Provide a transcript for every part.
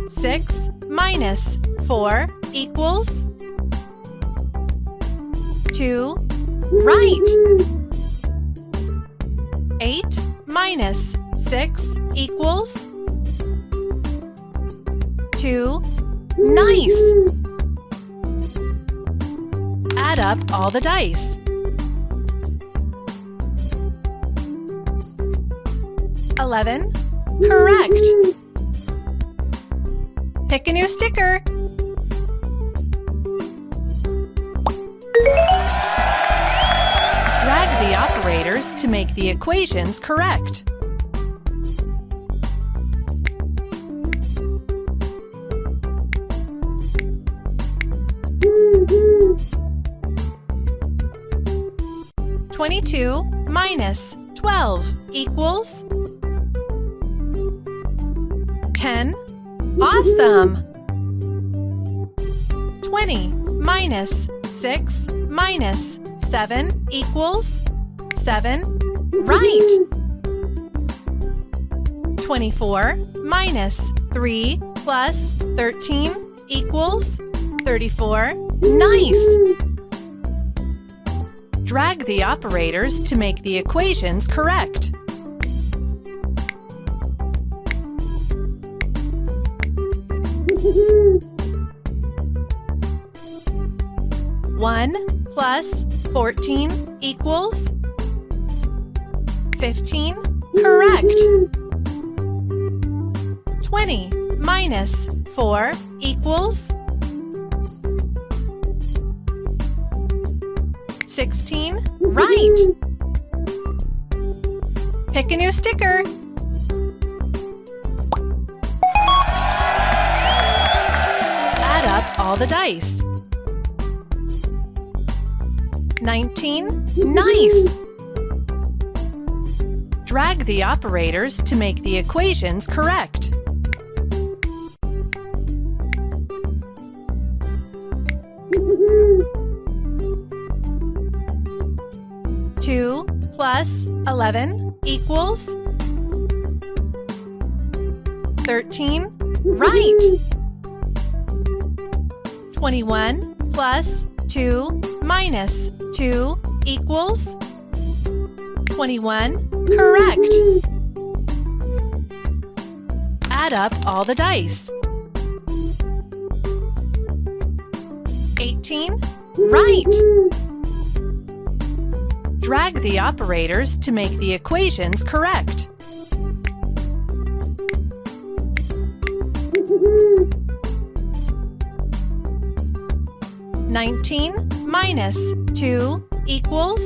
6 minus 4 equals 2. Right. 8 minus 6 equals 2. Nice. Add up all the dice. 11. Correct. Pick a new sticker. Drag the operators to make the equations correct. 22 minus 12 equals 10. Awesome! 20 minus 6 minus 7 equals 7. Right! 24 minus 3 plus 13 equals 34. Nice! Drag the operators to make the equations correct. 1 plus 14 equals 15. Correct. 20 minus 4 equals 16. Right. Pick a new sticker. Add up all the dice. 19. Nice. Drag the operators to make the equations correct. 2 plus 11 equals 13. Right. 21 plus 2 minus 2 equals 21. Correct. Add up all the dice. 18. Right. Drag the operators to make the equations correct. 19 minus 2 equals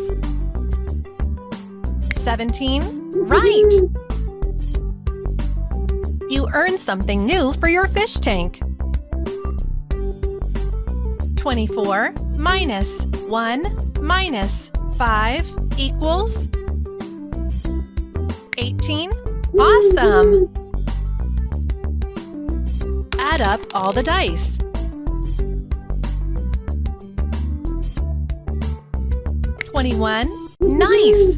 17. Right! You earned something new for your fish tank. 24 minus 1 minus 5 equals 18. Awesome! Add up all the dice. 21. Nice!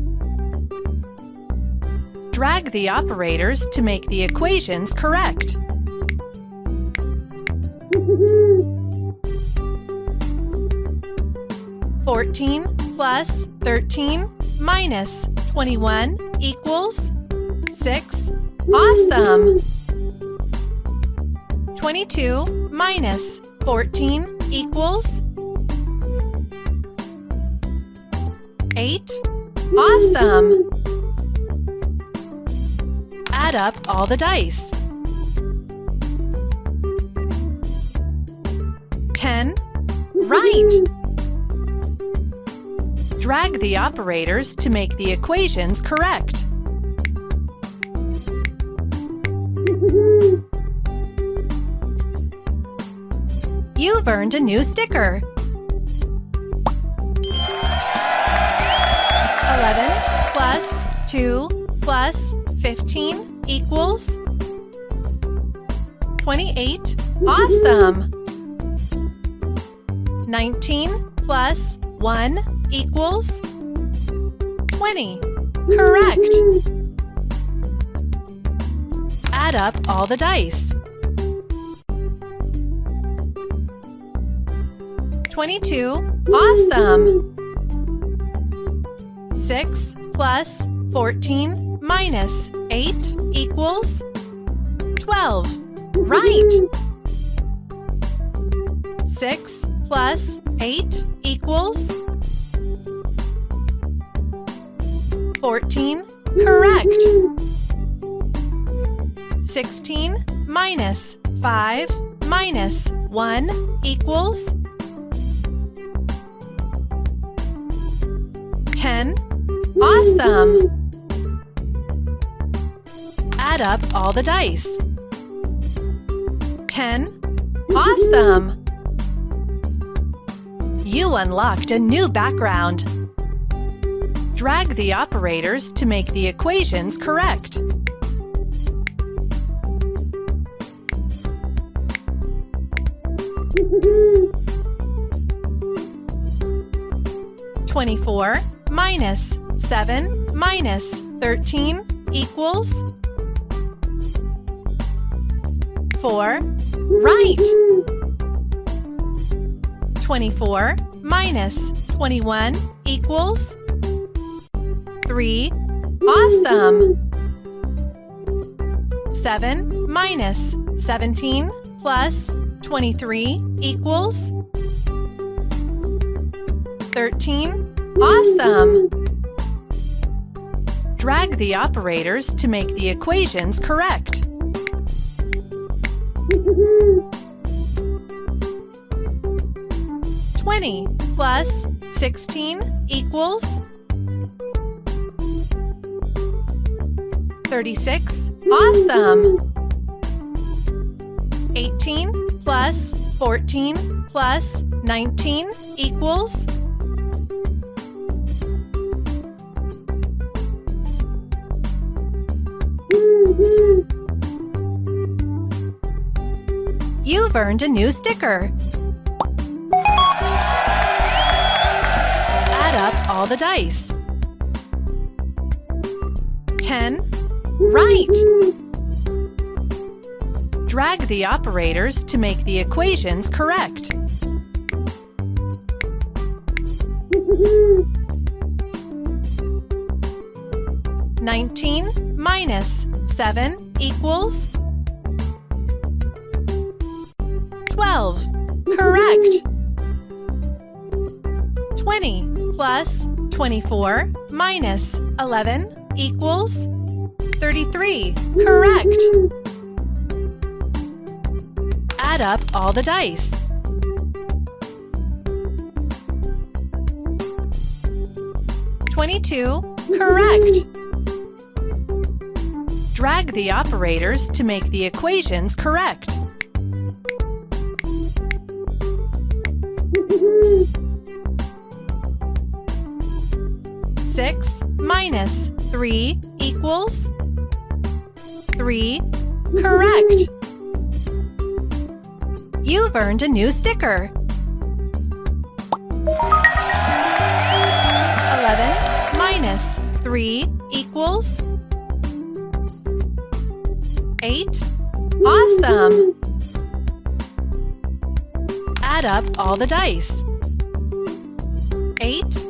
Drag the operators to make the equations correct. 14 plus 13 minus 21 equals 6. Awesome! 22 minus 14 equals 8. Awesome! Add up all the dice. 10. Right! Drag the operators to make the equations correct. 'You've earned a new sticker. 11 plus 2 plus 15 equals 28. Awesome! 19 plus 1 equals 20. Correct! Add up all the dice. 22. Awesome! 6 plus 14 minus 8 equals 12. Right! 6 plus 8 equals 14. Correct! 16 minus 5 minus 1 equals 10. Awesome! Add up all the dice. 10. Awesome! You unlocked a new background. Drag the operators to make the equations correct. "24 minus 7 minus 13 equals 4. Right! 24 minus 21 equals 3. Awesome! 7 minus 17 plus 23 equals 13. Awesome! Drag the operators to make the equations correct. "20 plus 16 equals 36. Awesome! 18 plus 14 plus 19 equals 'You've earned a new sticker. Add up all the dice. 10. Right! Drag the operators to make the equations correct. "19 minus 7 equals 12. Correct! 20 plus 24 minus 11 equals 33. Correct! Add up all the dice. 22. Correct! Drag the operators to make the equations correct. 6 minus 3 equals 3. Correct! You've earned a new sticker. 11 minus 3 equals 8. Awesome! Add up all the dice. 8.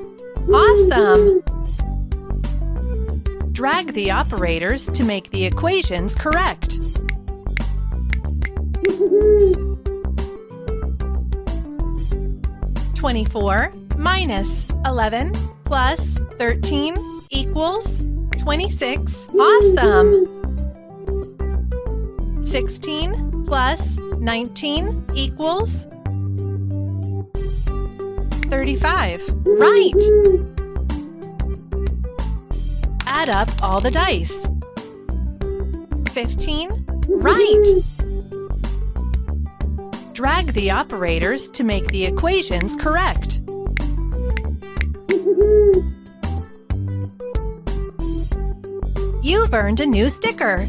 Awesome! Drag the operators to make the equations correct. 24 minus 11 plus 13 equals 26. Awesome! 16 plus 19 equals 35. Right! Add up all the dice. 15. Right! Drag the operators to make the equations correct. You've earned a new sticker.